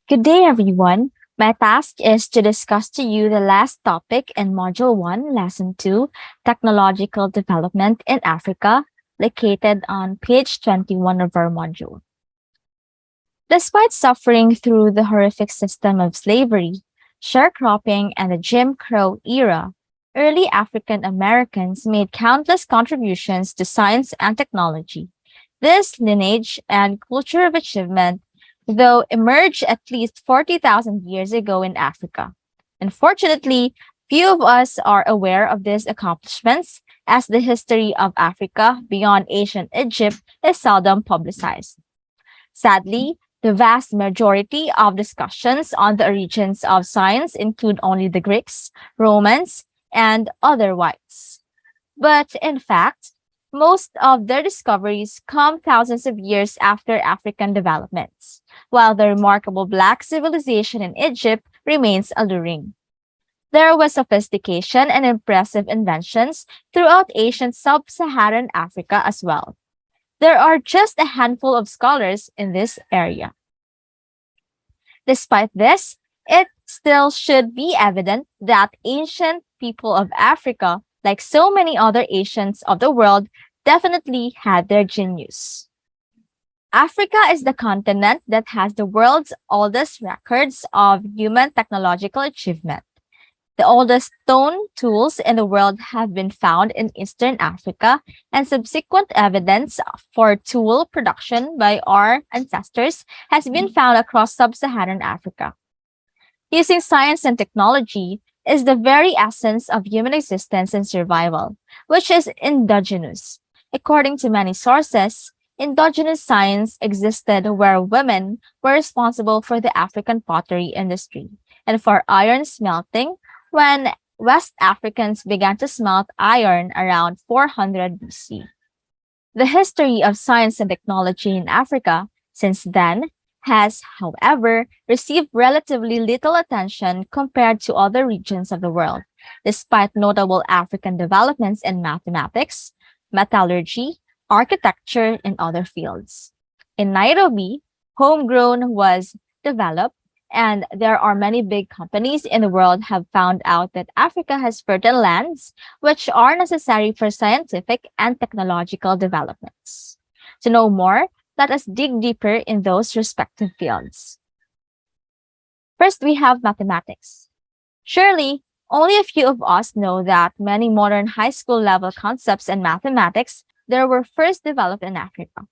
Good day, everyone. My task is to discuss to you the last topic in Module 1, Lesson 2, Technological Development in Africa, located on page 21 of our module. Despite suffering through the horrific system of slavery, sharecropping, and the Jim Crow era, early African Americans made countless contributions to science and technology. This lineage and culture of achievement, though, emerged at least 40,000 years ago in Africa. Unfortunately, few of us are aware of these accomplishments, as the history of Africa beyond ancient Egypt is seldom publicized. Sadly, the vast majority of discussions on the origins of science include only the Greeks, Romans, and other whites. But in fact, most of their discoveries come thousands of years after African developments, while the remarkable Black civilization in Egypt remains alluring. There was sophistication and impressive inventions throughout ancient sub-Saharan Africa as well. There are just a handful of scholars in this area. Despite this, it still should be evident that ancient people of Africa, like so many other Asians of the world, definitely had their genius. Africa is the continent that has the world's oldest records of human technological achievement. The oldest stone tools in the world have been found in Eastern Africa, and subsequent evidence for tool production by our ancestors has been found across sub-Saharan Africa. Using science and technology is the very essence of human existence and survival, which is indigenous. According to many sources, indigenous science existed where women were responsible for the African pottery industry and for iron smelting when West Africans began to smelt iron around 400 BC. The history of science and technology in Africa since then has, however, received relatively little attention compared to other regions of the world, despite notable African developments in mathematics, metallurgy, architecture, and other fields. In Nairobi, homegrown was developed, and there are many big companies in the world have found out that Africa has fertile lands which are necessary for scientific and technological developments. To know more, let us dig deeper in those respective fields. First, we have mathematics. Surely, only a few of us know that many modern high school level concepts in mathematics there were first developed in Africa,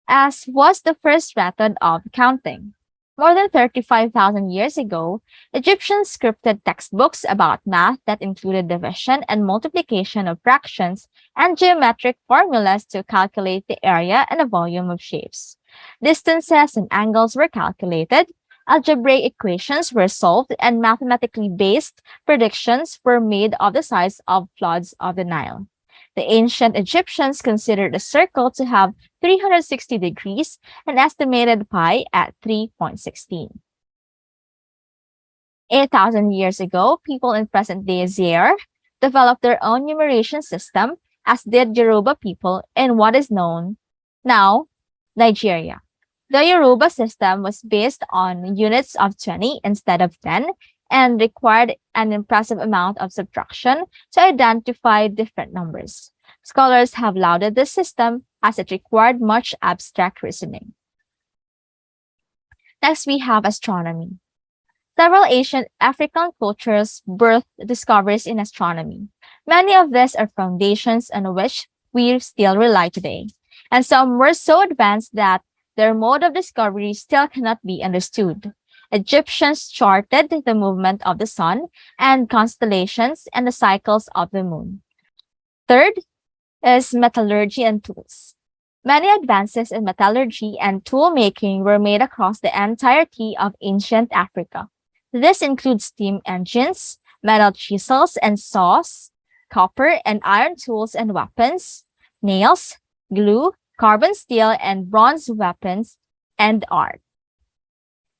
as was the first method of counting. More than 35,000 years ago, Egyptians scripted textbooks about math that included division and multiplication of fractions and geometric formulas to calculate the area and the volume of shapes. Distances and angles were calculated, algebraic equations were solved, and mathematically based predictions were made of the size of floods of the Nile. The ancient Egyptians considered a circle to have 360 degrees and estimated pi at 3.16. 8,000 years ago, people in present-day Zaire developed their own numeration system, as did Yoruba people in what is known now Nigeria. The Yoruba system was based on units of 20 instead of 10 and required an impressive amount of subtraction to identify different numbers. Scholars have lauded this system as it required much abstract reasoning. Next, we have astronomy. Several ancient African cultures birthed discoveries in astronomy. Many of these are foundations on which we still rely today, and some were so advanced that their mode of discovery still cannot be understood. Egyptians charted the movement of the sun and constellations and the cycles of the moon. Third is metallurgy and tools. Many advances in metallurgy and tool making were made across the entirety of ancient Africa. This includes steam engines, metal chisels and saws, copper and iron tools and weapons, nails, glue, carbon steel and bronze weapons, and art.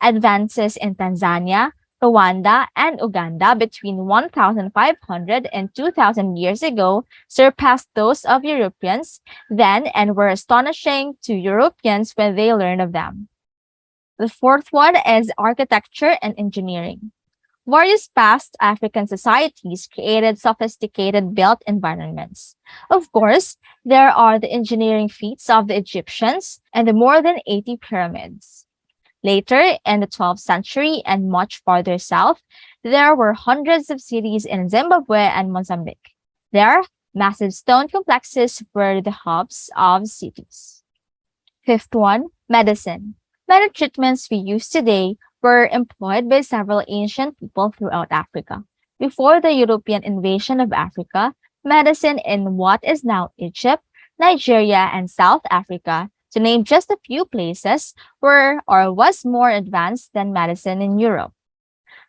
Advances in Tanzania, Rwanda, and Uganda between 1,500 and 2,000 years ago surpassed those of Europeans then and were astonishing to Europeans when they learned of them. The fourth one is architecture and engineering. Various past African societies created sophisticated built environments. Of course, there are the engineering feats of the Egyptians and the more than 80 pyramids. Later, in the 12th century and much farther south, there were hundreds of cities in Zimbabwe and Mozambique. There, massive stone complexes were the hubs of cities. Fifth one, medicine. Many treatments we use today were employed by several ancient people throughout Africa. Before the European invasion of Africa, medicine in what is now Egypt, Nigeria, and South Africa, to name just a few places, were or was more advanced than medicine in Europe.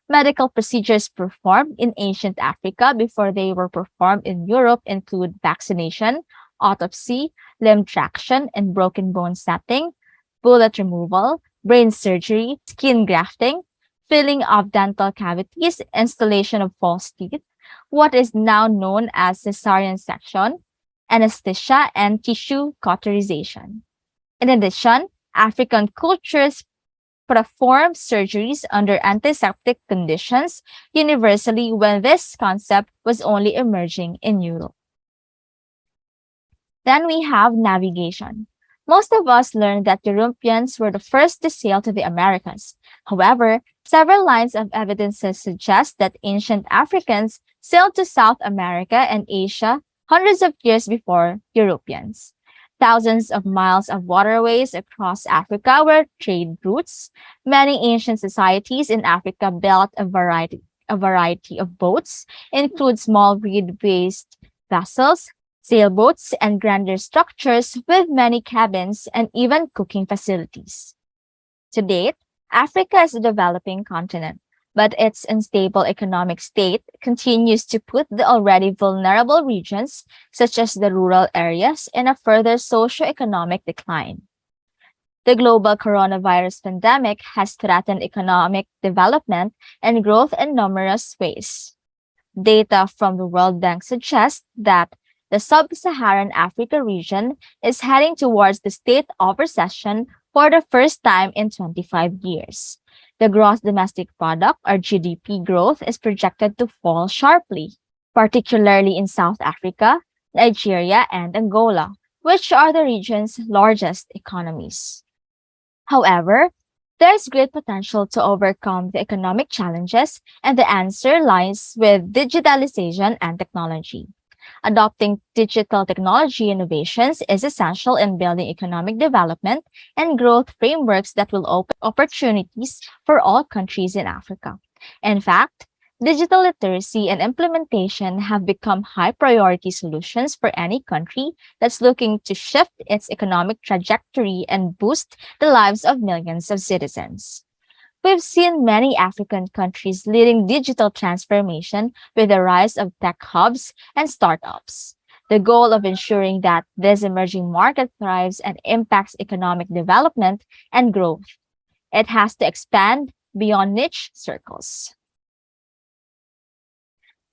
Medical procedures performed in ancient Africa before they were performed in Europe include vaccination, autopsy, limb traction and broken bone setting, bullet removal, brain surgery, skin grafting, filling of dental cavities, installation of false teeth, what is now known as cesarean section, anesthesia, and tissue cauterization. In addition, African cultures perform surgeries under antiseptic conditions universally when this concept was only emerging in Europe. Then we have navigation. Most of us learned that Europeans were the first to sail to the Americas. However, several lines of evidences suggest that ancient Africans sailed to South America and Asia hundreds of years before Europeans. Thousands of miles of waterways across Africa were trade routes. Many ancient societies in Africa built a variety of boats, include small reed-based vessels, sailboats, and grander structures with many cabins and even cooking facilities. To date, Africa is a developing continent, but its unstable economic state continues to put the already vulnerable regions, such as the rural areas, in a further socioeconomic decline. The global coronavirus pandemic has threatened economic development and growth in numerous ways. Data from the World Bank suggests that the sub-Saharan Africa region is heading towards the state of recession for the first time in 25 years. The gross domestic product or GDP growth is projected to fall sharply, particularly in South Africa, Nigeria, and Angola, which are the region's largest economies. However, there's great potential to overcome the economic challenges, and the answer lies with digitalization and technology. Adopting digital technology innovations is essential in building economic development and growth frameworks that will open opportunities for all countries in Africa. In fact, digital literacy and implementation have become high priority solutions for any country that's looking to shift its economic trajectory and boost the lives of millions of citizens. We've seen many African countries leading digital transformation with the rise of tech hubs and startups. The goal of ensuring that this emerging market thrives and impacts economic development and growth. It has to expand beyond niche circles.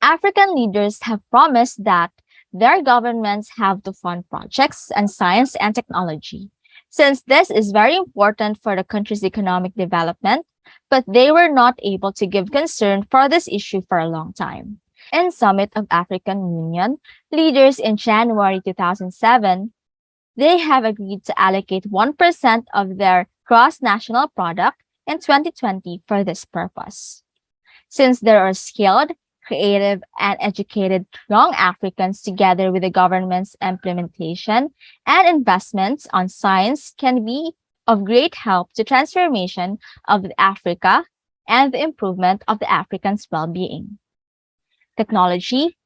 African leaders have promised that their governments have to fund projects in science and technology, since this is very important for the country's economic development, but they were not able to give concern for this issue for a long time. In Summit of African Union, leaders in January 2007, they have agreed to allocate 1% of their gross national product in 2020 for this purpose. Since there are skilled, creative, and educated young Africans together with the government's implementation and investments on science can be of great help to transformation of Africa and the improvement of the Africans' well-being. Technology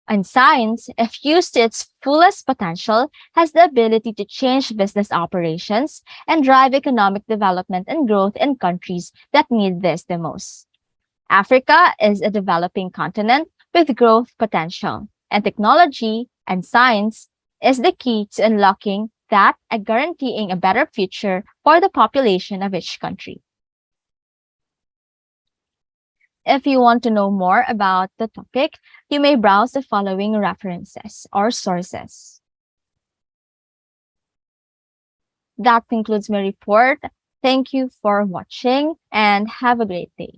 and science, if used to its fullest potential, has the ability to change business operations and drive economic development and growth in countries that need this the most. Africa is a developing continent with growth potential, and technology and science is the key to unlocking that and guaranteeing a better future for the population of each country. If you want to know more about the topic, you may browse the following references or sources. That concludes my report. Thank you for watching and have a great day.